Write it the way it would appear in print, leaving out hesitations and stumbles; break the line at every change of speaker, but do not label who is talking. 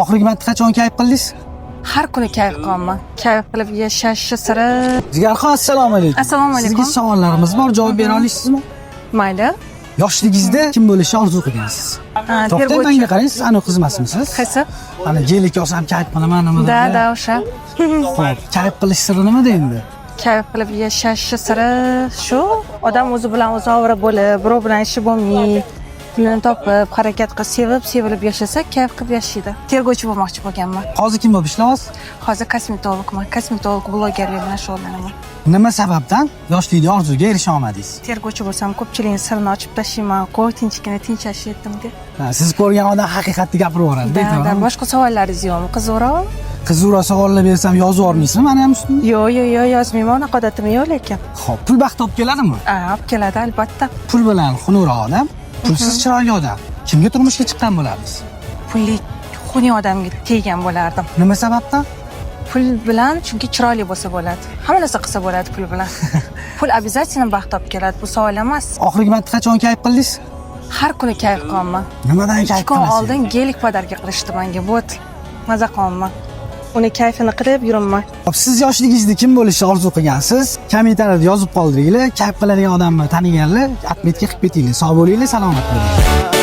Oxirgi marta qachon kayf qildingiz?
Har kuni kayf qilaman. Kayf qilib yashashni siri.
Zigarxon, assalomu alaykum.
Assalomu alaykum.
Sizga savollarimiz bor, javob bera olasizmi?
Mayli.
Yoshligingizda kim bo'lishni orzu qilgansiz? To'xtang, menga qarang, siz aniq qiz emasmisiz?
Qaysi?
Ana gelik olsam kayf qilaman, nima
Da, o'sha.
Xo'p, kayf qilish siri nimada endi?
Kayf qilib yashashni siri shu. Odam o'zi bilan o'zi ovora bo'lib, birov bilan ishi bo'lmay, yo'lini topib, harakat qilib, sevilib yashasa, kayf qilib yashaydi. Tergovchi bo'lmoqchi bo'lganman.
Hozir kim bo'lib ishlayapsiz?
Hozir kosmetologman. Kosmetolog blogerlik bilan shug'ullanaman.
Nima sababdan yoshlikda orzuga erisha olmadingiz?
Tergovchi bo'lsam, ko'pchilikning sirini ochib tashlayman. Qo'y tinchgina tinchashaydim deb.
Siz ko'rgan odam haqiqatni gapirib yuboradi.
Da, boshqa savollaringiz yo'qmi? Qiziqroq?
Qiziqroq savollar bersam yozib yubormaysizmi? Mana ham ustida.
Yo'q, yozmayman. Unaqa odatim yo'q lekin.
Xo'p, pul baxt olib keladimi?
Olib keladi albatta.
Pul bilan xunukroq odam, pulsiz chiroyli odam. Kimga turmushga chiqqan bo'lasiz?
Pulli xunuk odamga teggan bo'lardim.
Nima sababdan?
Pul bilan chunki chiroyli bo'lsa bo'ladi. Hamma narsa qilsa bo'ladi pul bilan. Pul обязательно baxt olib keladi, bu savol emas.
Oxirgi marta qachon kayf qildingiz?
Har kuni kayf qilaman.
Nimadan kayf
2 kun
qilasiz?
oldin gelik podarka qilishdi menga. Bot. Maza qilaman. Uni kayfini qilib yuraman.
Hop, siz yoshligingizda kim bo'lishni orzu qilgansiz? Kommentariyada yozib qoldiringlar. Kayf qiladigan odamni taniganlar, atmetga qilib ketinglar. Sog' bo'linglar, salomat bo'ling.